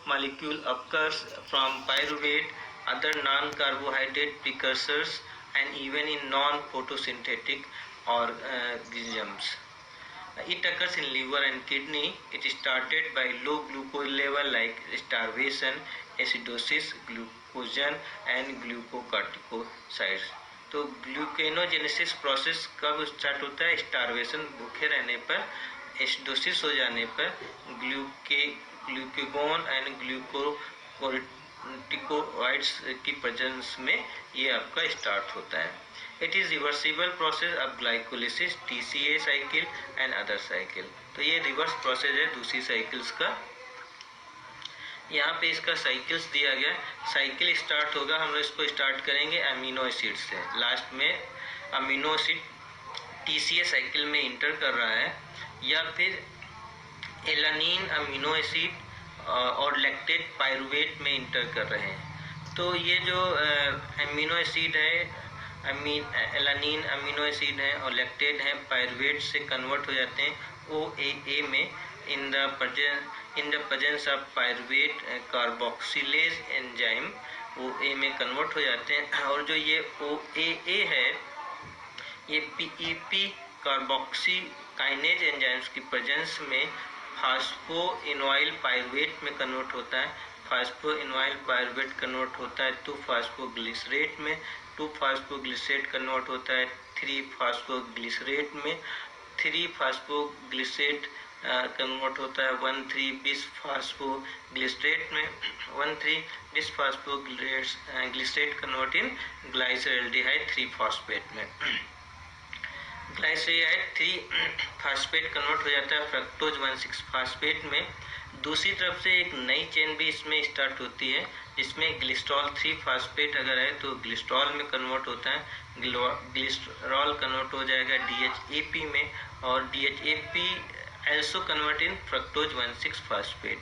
molecule occurs from pyruvate, other non-carbohydrate precursors, and even in non-photosynthetic organisms. It occurs in liver and kidney. It is started by low glucose level like starvation, acidosis, glucogen and glucocorticoids. तो ग्लूकेनोजेनेसिस process कब start होता है? Starvation, भूखे रहने पर, acidosis हो जाने पर, ग्लूकेगोन एंड ग्लूकोकोर्टिकोइड्स की प्रेजेंस में ये आपका स्टार्ट होता है. It is reversible process of glycolysis, TCA cycle and other cycle. तो ये रिवर्स प्रोसेस है दूसरी साइकिल्स का. यहाँ पे इसका साइकिल्स दिया गया. साइकिल स्टार्ट होगा, हम लोग इसको स्टार्ट करेंगे अमीनो एसिड से. लास्ट में अमीनो एसिड TCA साइकिल में इंटर कर रहा है, या फिर एलानिन अमीनो एसिड और लैक्टेट पायरुवेट में इंटर कर रहे हैं. तो ये जो अमीनो एसिड है, एलानिन अमीनो एसिड है और लैक्टेट है, पायरुवेट से कन्वर्ट हो जाते हैं OAA में इन the presence of pyruvate carboxylase enzyme. OA में कन्वर्ट हो जाते हैं. और जो ये OAA है, ये PEP कार्बोक्सी काइनेज एंजाइम्स की प्रेजेंस में फास्फोइनोइल पायरुवेट में कन्वर्ट होता है. फास्फोइनोइल पायरुवेट कन्वर्ट होता है 2-फास्फोग्लिसरेट में, 2-फास्फोग्लिसरेट कन्वर्ट होता है 3-फास्फोग्लिसरेट में, 3-फास्फोग्लिसरेट कन्वर्ट होता है 1,3-बिसफास्फोग्लिसरेट में, 1,3-बिसफास्फोग्लिसरेट कन्वर्ट इन ग्लाइसरल्डिहाइड 3-फॉस्फेट में. ग्लाइसरल्डिहाइड 3-फॉस्फेट कन्वर्ट हो जाता है फ्रक्टोज 1,6-फॉस्फेट में. दूसरी तरफ से एक नई चेन भी इसमें स्टार्ट होती है, जिसमें ग्लिस्ट्रॉल 3-फॉस्फेट अगर है तो ग्लिस्ट्रॉल में कन्वर्ट होता है. ग्लिस्ट्रॉल कन्वर्ट हो जाएगा DHAP में, और DHAP also convert in fructose 1,6-फॉस्फेट.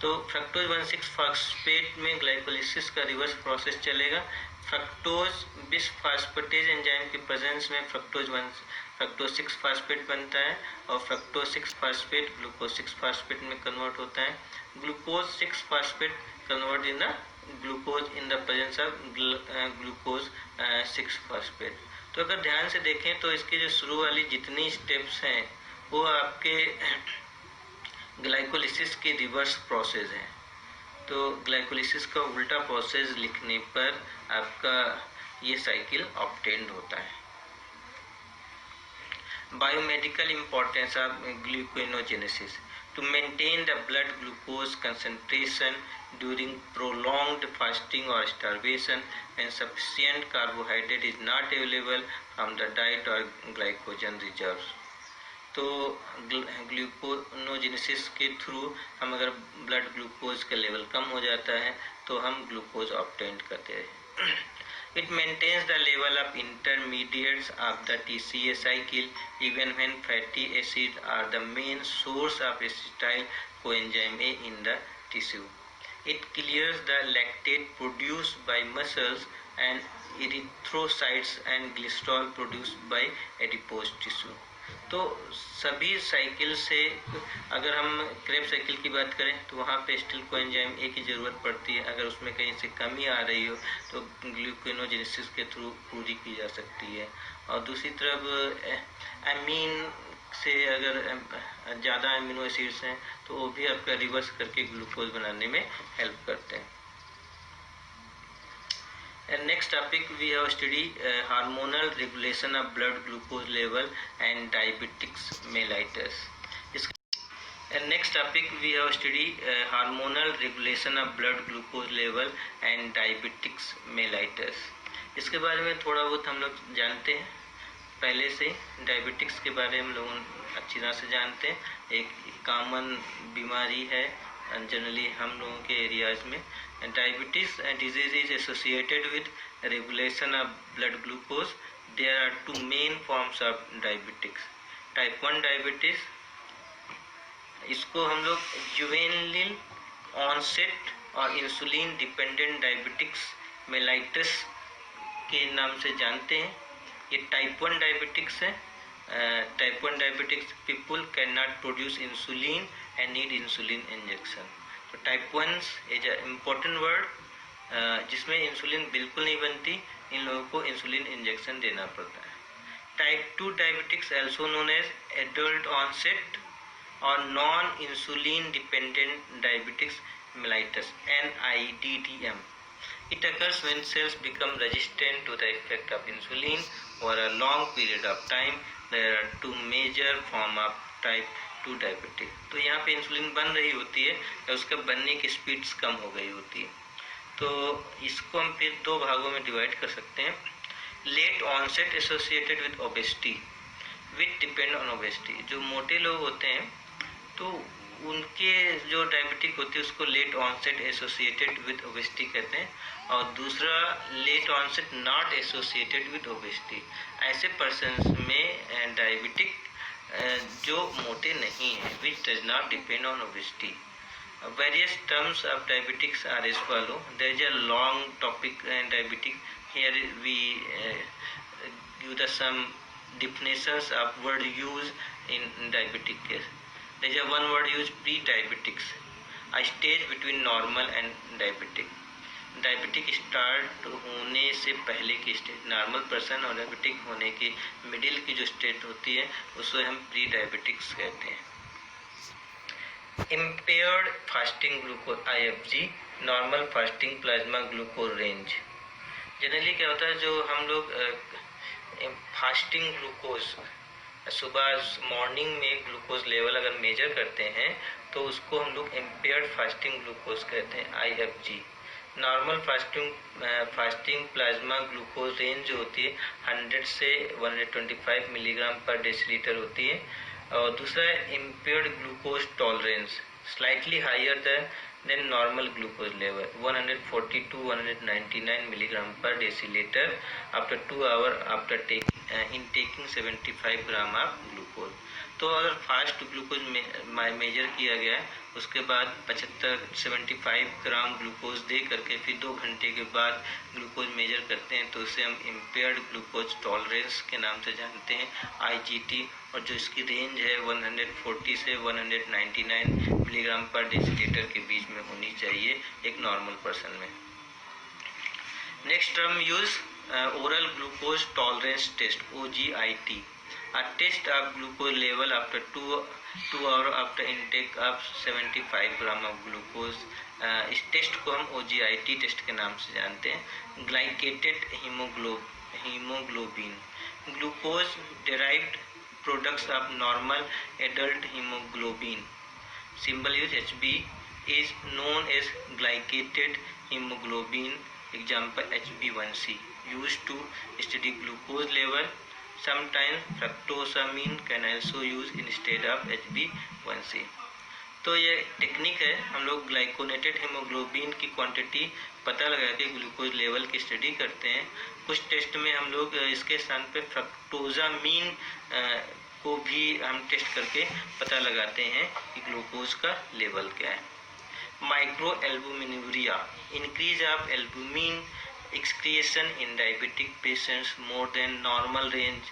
तो फ्रक्टोज 1,6-फॉस्फेट में ग्लाइकोलिसिस का रिवर्स प्रोसेस चलेगा. फ्रक्टोज बिसफॉस्फेटेज एंजाइम की प्रेजेंस में फ्रक्टोज 6-फॉस्फेट बनता है, और फ्रक्टोज 6-फॉस्फेट ग्लूकोज 6-फॉस्फेट में कन्वर्ट होता है. Glucose six phosphate convert in the glucose in the presence of glucose six phosphate. तो अगर ध्यान से देखें तो इसकी जो शुरू वाली जितनी स्टेप्स हैं वो आपके ग्लाइकोलिसिस के रिवर्स प्रोसेस है. तो ग्लाइकोलिसिस का उल्टा प्रोसेस लिखने पर आपका ये साइकिल ऑब्टेन्ड होता है. Biomedical importance of gluconeogenesis. To maintain the blood glucose concentration during prolonged fasting or starvation when sufficient carbohydrate is not available from the diet or glycogen reserves. तो gluconeogenesis के through हम अगर blood glucose का level कम हो जाता है तो हम ग्लूकोज ऑब्टेन करते हैं. It maintains the level of intermediates of the TCA cycle even when fatty acids are the main source of acetyl coenzyme A in the tissue. It clears the lactate produced by muscles and erythrocytes and glycerol produced by adipose tissue. तो सभी cycle से अगर हम Krebs cycle की बात करें तो वहाँ पे स्टिल कोएंजाइम ए की ज़रूरत पड़ती है. अगर उसमें कहीं से कमी आ रही हो तो ग्लूकेनोजेनेसिस के थ्रू पूरी की जा सकती है. और दूसरी तरफ एमीन से अगर ज़्यादा अमीनो एसिड्स हैं तो वो भी आपका रिवर्स करके ग्लूकोज बनाने में हेल्प करते हैं. And next topic we have studied hormonal regulation of blood glucose level and diabetics mellitus. And next topic we have studied hormonal regulation of blood glucose level and diabetics mellitus. इसके बारे में थोड़ा बहुत हम लोग जानते हैं पहले से. डायबिटिक्स के बारे में हम लोग अच्छी तरह से जानते हैं. एक कॉमन बीमारी है जनरली हम लोगों के एरियाज में. Diabetes disease is associated with regulation of blood glucose. There are two main forms of diabetics. Type 1 diabetes, इसको हम लोग जुवेनिल ऑनसेट और इंसुलिन डिपेंडेंट डायबिटिक्स मेलाइटिस के नाम से जानते हैं. ये टाइप 1 डायबिटिक्स है. Type 1 diabetics people can not produce insulin and need insulin injection. तो type 1 is a important word जिसमें इंसुलिन बिल्कुल नहीं बनती, इन लोगों को इंसुलिन इंजेक्शन देना पड़ता है। Type 2 diabetics also known as adult onset or non-insulin dependent diabetes mellitus NIDDM. It occurs when cells become resistant to the effect of insulin for a long period of time. There are two major form of type 2 diabetic. तो यहाँ पे insulin बन रही होती है या उसका बनने की स्पीड्स कम हो गई होती है। तो इसको हम फिर दो भागों में डिवाइड कर सकते हैं। Late onset associated with obesity with depend on obesity. जो मोटे लोग होते हैं तो उनके जो डायबिटिक होती है उसको late onset associated with obesity कहते हैं, और दूसरा late onset not associated with obesity. ऐसे पर्सन्स में डायबिटिक जो मोटे नहीं हैं, which does not depend on obesity. Various terms of diabetics are as follow. There is a long topic in diabetic. Here we give the some definitions of word used in diabetic case. There is a one word used pre-diabetics, a stage between normal and diabetic. Diabetic start होने से पहले की stage, normal person और diabetic होने की middle की जो stage होती है उसको हम प्री डायबिटिक्स कहते हैं। Impaired fasting glucose IFG, normal fasting plasma glucose range. Generally क्या होता है, जो हम लोग फास्टिंग ग्लूकोज सुबह मॉर्निंग में ग्लूकोज लेवल अगर मेजर करते हैं तो उसको हम लोग इम्पेयर्ड फास्टिंग ग्लूकोज कहते हैं IFG। Normal fasting plasma glucose range जो होती है 100 से 125 मिलीग्राम पर डेसीलीटर होती है, और दूसरा impaired glucose tolerance slightly higher than normal glucose level 140 to 199 milligram per decilitre after 2 hour after taking 75 gram of glucose. तो अगर फास्ट ग्लूकोज मेजर किया गया है उसके बाद 75 ग्राम ग्लूकोज दे करके फिर 2 घंटे के बाद ग्लूकोज मेजर करते हैं तो उसे हम इम्पेयर्ड ग्लूकोज टॉलरेंस के नाम से जानते हैं IGT, और जो इसकी रेंज है 140 से 199 मिलीग्राम पर डेसीलीटर के बीच में होनी चाहिए एक नॉर्मल पर्सन में। Next term use oral glucose tolerance test OGIT, a test of glucose level after 2 hours after intake of 75 gram of glucose. इस टेस्ट को हम OGIT टेस्ट के नाम से जानते हैं। Glycated haemoglobin, glucose derived products of normal adult haemoglobin, symbol use HB, is known as glycated hemoglobin, example HbA1c, used to study glucose level. Sometimes fructosamine can also use instead of HbA1c. तो ये technique है, हम लोग ग्लाइकोनेटेड haemoglobin की quantity पता लगा के glucose level की स्टडी करते हैं। कुछ टेस्ट में हम लोग इसके स्थान पे फ्रक्टोजामीन को भी हम टेस्ट करके पता लगाते हैं कि ग्लूकोज का लेवल क्या है। Micro albuminuria, increase of albumin excretion in diabetic patients more than normal range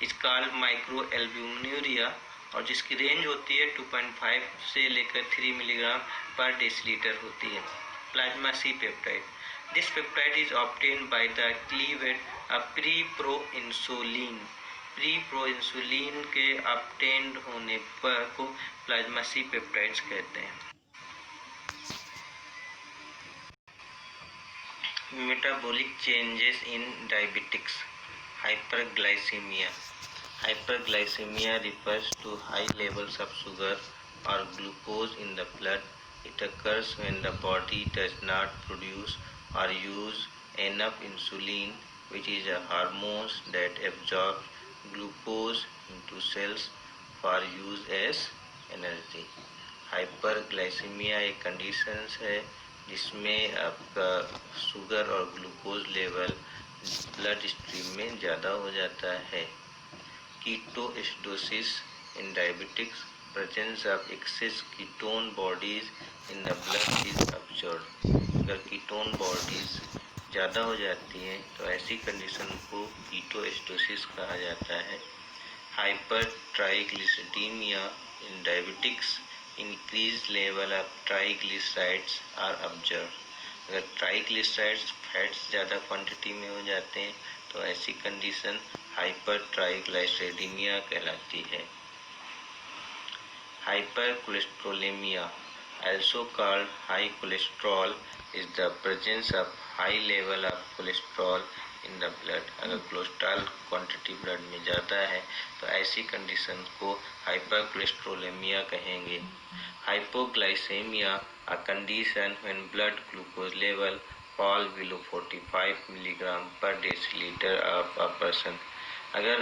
is called microalbuminuria, और जिसकी रेंज होती है 2.5 से लेकर 3 मिलीग्राम पर डेसीलीटर होती है। Plasma C peptide, this peptide is obtained by the cleavage of pre-pro-insulin. Pre-pro-insulin के obtained होने पर को प्लाज्मा C पेप्टाइड्स कहते हैं। Metabolic changes in diabetics. Hyperglycemia. Hyperglycemia refers to high levels of sugar or glucose in the blood. It occurs when the body does not produce or use enough insulin, which is a hormone that absorbs glucose into cells for use as energy. Hyperglycemia एक condition है जिसमें आपका sugar और glucose level blood stream में ज़्यादा हो जाता है। Ketoacidosis in diabetics, presence of excess ketone bodies in the blood is observed. अगर कीटोन बॉडीज ज़्यादा हो जाती हैं तो ऐसी कंडीशन को कीटोएसिडोसिस कहा जाता है। Hyper triglyceridemia in diabetics, increased level of triglycerides are observed. अगर ट्राइग्लिसराइड्स फैट्स ज़्यादा क्वांटिटी में हो जाते हैं तो ऐसी कंडीशन हाइपर ट्राइग्लाइसेरीमिया कहलाती है। Hyper cholesterolaemia, also called high cholesterol, is the presence of high level of cholesterol in the blood. अगर कोलेस्ट्रॉल क्वांटिटी ब्लड में ज़्यादा है तो ऐसी कंडीशन को हाइपर कोलेस्ट्रोलेमिया कहेंगे। हाइपोग्लाइसेमिया, a condition when blood glucose level fall below 45 milligram per deciliter of a person. अगर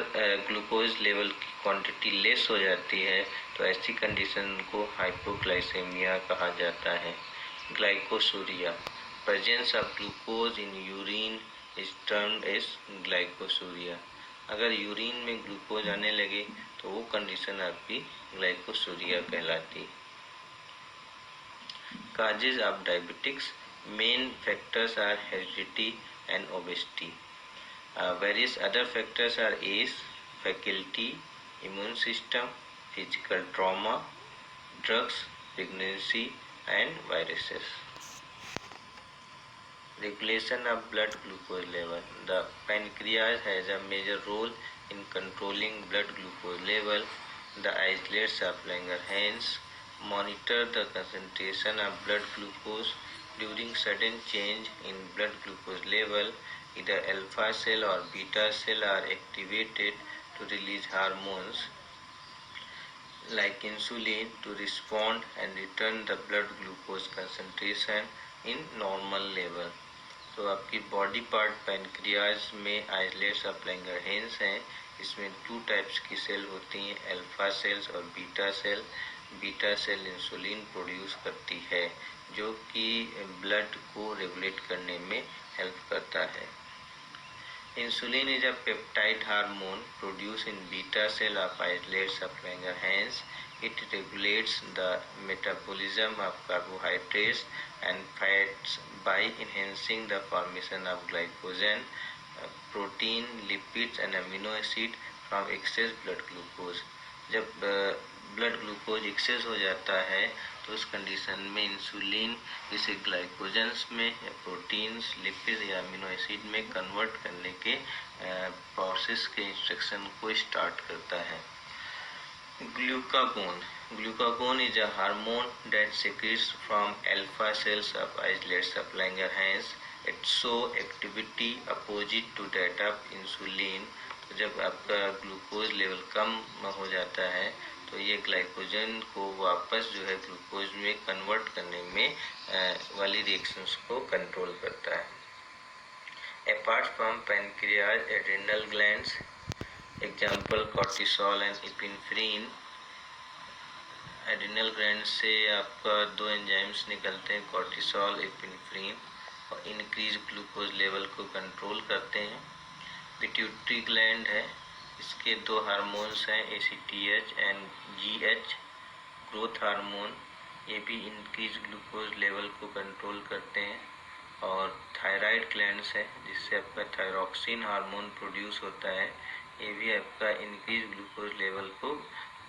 ग्लूकोज लेवल की क्वांटिटी लेस हो जाती है तो ऐसी कंडीशन को हाइपोग्लाइसेमिया कहा जाता है। Glycosuria, presence of glucose in urine is termed as glycosuria. अगर यूरिन में ग्लूकोज आने लगे तो वो कंडीशन आपकी ग्लाइकोसूरिया कहलाती है। Causes of diabetics, main factors are heredity and obesity. Various other factors are age, faculty, immune system, physical trauma, drugs, pregnancy, and viruses. Regulation of blood glucose level. The pancreas has a major role in controlling blood glucose level. The islets of Langerhans monitor the concentration of blood glucose during sudden change in blood glucose level. Either alpha cell or beta cell are activated to release hormones like insulin to respond and return the blood glucose concentration in normal level. तो आपकी body part pancreas में islets of Langerhans हैं। इसमें 2 types की cell होती हैं, alpha cells और beta cell. Beta cell insulin produce करती है जो कि ब्लड को रेगुलेट करने में हेल्प करता है। Insulin is a peptide hormone produced in beta cell of islets of Langerhans. It regulates the metabolism of carbohydrates and fats by enhancing the formation of glycogen, protein, lipids and amino acid from excess blood glucose. जब blood glucose access हो जाता है तो उस condition में insulin इसे glycogens में या प्रोटीन्स, लिपिड या अमीनो एसिड में कन्वर्ट करने के प्रोसेस के इंस्ट्रक्शन को स्टार्ट करता है। Glucagon, glucagon is a hormone that secretes from alpha cells of islets of Langerhans. It show activity opposite to that of insulin. जब आपका ग्लूकोज लेवल कम हो जाता है तो ये ग्लाइकोजन को वापस जो है ग्लूकोज में कन्वर्ट करने में वाली रिएक्शंस को कंट्रोल करता है। Apart from pancreas, adrenal glands, example cortisol and epinephrine. Adrenal gland से आपका 2 एंजाइम्स निकलते हैं, कॉर्टिसोल, एपिनेफ्रिन, और इंक्रीज ग्लूकोज लेवल को कंट्रोल करते हैं। पिट्यूटरी ग्लैंड है, इसके 2 हार्मोन्स हैं, ACTH and GH, growth hormone, ये भी इंक्रीज ग्लूकोज लेवल को कंट्रोल करते हैं। और थायराइड ग्लैंड्स है जिससे आपका थायरॉक्सिन हार्मोन प्रोड्यूस होता है, ये भी आपका इंक्रीज ग्लूकोज लेवल को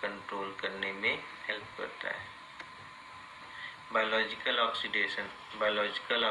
कंट्रोल करने में हेल्प करता है। Biological oxidation, biological